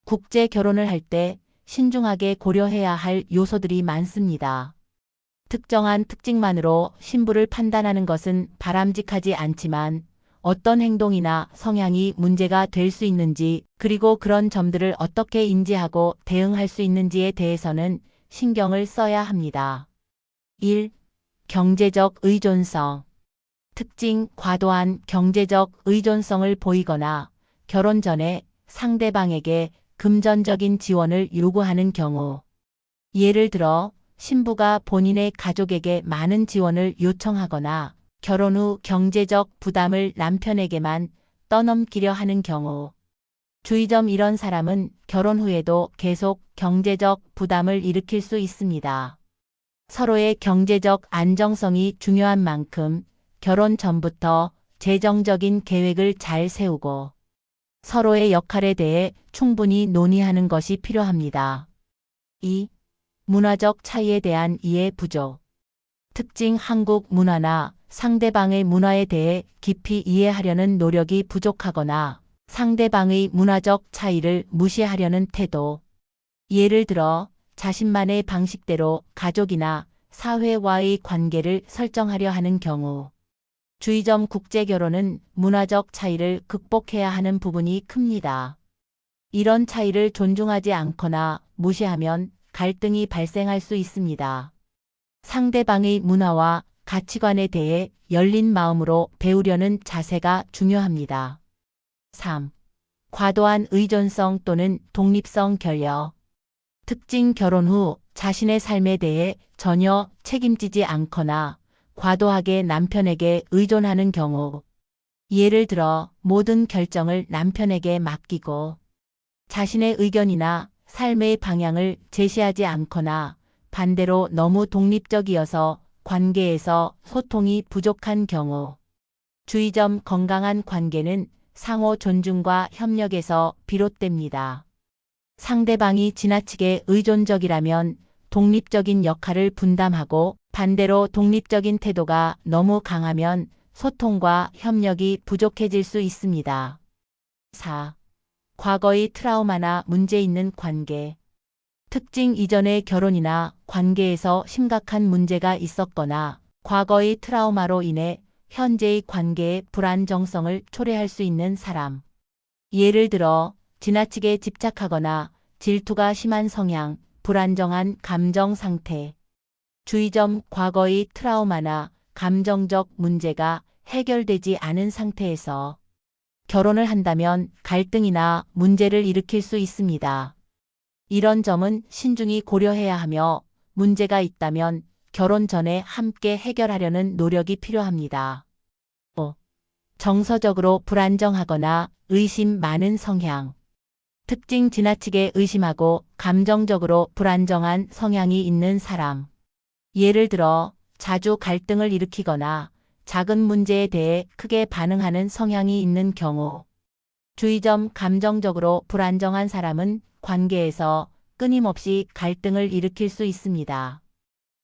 국제 결혼을 할 때 신중하게 고려해야 할 요소들이 많습니다. 특정한 특징만으로 신부를 판단하는 것은 바람직하지 않지만 어떤 행동이나 성향이 문제가 될 수 있는지, 그리고 그런 점들을 어떻게 인지하고 대응할 수 있는지에 대해서는 신경을 써야 합니다. 1. 경제적 의존성. 특징: 과도한 경제적 의존성을 보이거나 결혼 전에 상대방에게 금전적인 지원을 요구하는 경우. 예를 들어 신부가 본인의 가족에게 많은 지원을 요청하거나 결혼 후 경제적 부담을 남편에게만 떠넘기려 하는 경우. 주의점: 이런 사람은 결혼 후에도 계속 경제적 부담을 일으킬 수 있습니다. 서로의 경제적 안정성이 중요한 만큼 결혼 전부터 재정적인 계획을 잘 세우고 서로의 역할에 대해 충분히 논의하는 것이 필요합니다. 2. 문화적 차이에 대한 이해 부족. 특징: 한국 문화나 상대방의 문화에 대해 깊이 이해하려는 노력이 부족하거나 상대방의 문화적 차이를 무시하려는 태도. 예를 들어 자신만의 방식대로 가족이나 사회와의 관계를 설정하려 하는 경우. 주의점: 국제 결혼은 문화적 차이를 극복해야 하는 부분이 큽니다. 이런 차이를 존중하지 않거나 무시하면 갈등이 발생할 수 있습니다. 상대방의 문화와 가치관에 대해 열린 마음으로 배우려는 자세가 중요합니다. 3. 과도한 의존성 또는 독립성 결여. 특징: 결혼 후 자신의 삶에 대해 전혀 책임지지 않거나 과도하게 남편에게 의존하는 경우. 예를 들어 모든 결정을 남편에게 맡기고 자신의 의견이나 삶의 방향을 제시하지 않거나 반대로 너무 독립적이어서 관계에서 소통이 부족한 경우. 주의점: 건강한 관계는 상호 존중과 협력에서 비롯됩니다. 상대방이 지나치게 의존적이라면 독립적인 역할을 분담하고 반대로 독립적인 태도가 너무 강하면 소통과 협력이 부족해질 수 있습니다. 4. 과거의 트라우마나 문제 있는 관계. 특징: 이전의 결혼이나 관계에서 심각한 문제가 있었거나 과거의 트라우마로 인해 현재의 관계의 불안정성을 초래할 수 있는 사람. 예를 들어 지나치게 집착하거나 질투가 심한 성향, 불안정한 감정 상태. 주의점: 과거의 트라우마나 감정적 문제가 해결되지 않은 상태에서 결혼을 한다면 갈등이나 문제를 일으킬 수 있습니다. 이런 점은 신중히 고려해야 하며 문제가 있다면 결혼 전에 함께 해결하려는 노력이 필요합니다. 5. 정서적으로 불안정하거나 의심 많은 성향. 특징: 지나치게 의심하고 감정적으로 불안정한 성향이 있는 사람. 예를 들어 자주 갈등을 일으키거나 작은 문제에 대해 크게 반응하는 성향이 있는 경우. 주의점: 감정적으로 불안정한 사람은 관계에서 끊임없이 갈등을 일으킬 수 있습니다.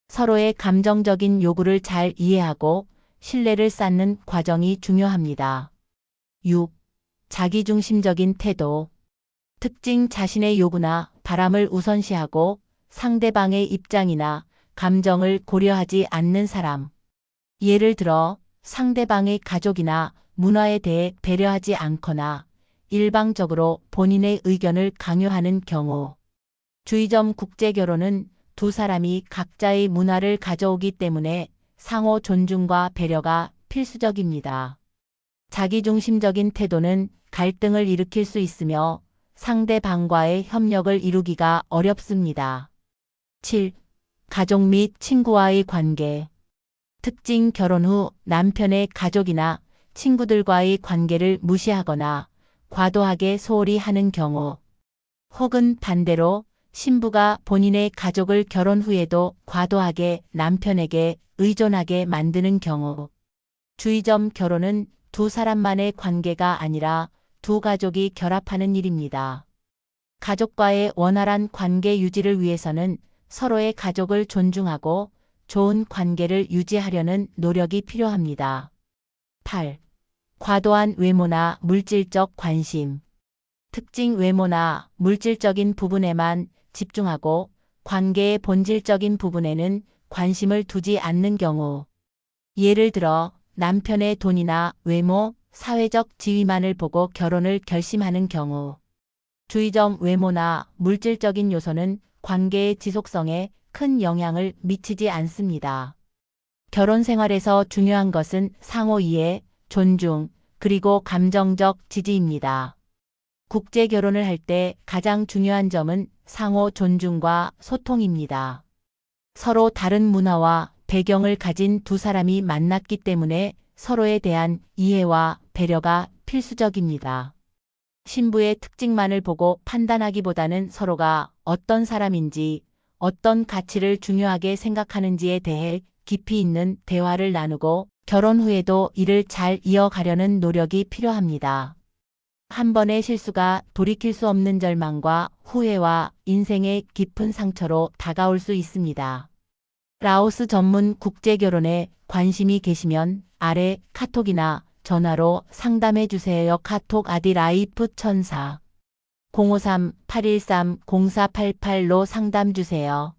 서로의 감정적인 요구를 잘 이해하고 신뢰를 쌓는 과정이 중요합니다. 6. 자기중심적인 태도. 특징: 자신의 요구나 바람을 우선시하고 상대방의 입장이나 감정을 고려하지 않는 사람. 예를 들어 상대방의 가족이나 문화에 대해 배려하지 않거나 일방적으로 본인의 의견을 강요하는 경우. 주의점: 국제 결혼은 두 사람이 각자의 문화를 가져오기 때문에 상호 존중과 배려가 필수적입니다. 자기중심적인 태도는 갈등을 일으킬 수 있으며 상대방과의 협력을 이루기가 어렵습니다. 7. 가족 및 친구와의 관계. 특징: 결혼 후 남편의 가족이나 친구들과의 관계를 무시하거나 과도하게 소홀히 하는 경우. 혹은 반대로 신부가 본인의 가족을 결혼 후에도 과도하게 남편에게 의존하게 만드는 경우. 주의점: 결혼은 두 사람만의 관계가 아니라 두 가족이 결합하는 일입니다. 가족과의 원활한 관계 유지를 위해서는 서로의 가족을 존중하고 좋은 관계를 유지하려는 노력이 필요합니다. 8. 과도한 외모나 물질적 관심. 특징 외모나 물질적인 부분에만 집중하고 관계의 본질적인 부분에는 관심을 두지 않는 경우. 예를 들어 남편의 돈이나 외모, 사회적 지위만을 보고 결혼을 결심하는 경우. 주의점 외모나 물질적인 요소는 관계의 지속성에 큰 영향을 미치지 않습니다. 결혼 생활에서 중요한 것은 상호 이해, 존중, 그리고 감정적 지지입니다. 국제 결혼을 할 때 가장 중요한 점은 상호 존중과 소통입니다. 서로 다른 문화와 배경을 가진 두 사람이 만났기 때문에 서로에 대한 이해와 배려가 필수적입니다. 신부의 특징만을 보고 판단하기보다는 서로가 어떤 사람인지, 어떤 가치를 중요하게 생각하는지에 대해 깊이 있는 대화를 나누고 결혼 후에도 이를 잘 이어가려는 노력이 필요합니다. 한 번의 실수가 돌이킬 수 없는 절망과 후회와 인생의 깊은 상처로 다가올 수 있습니다. 라오스 전문 국제 결혼에 관심이 계시면 아래 카톡이나 전화로 상담해 주세요. 카톡 아디 라이프 천사 053-813-0488로 상담 주세요.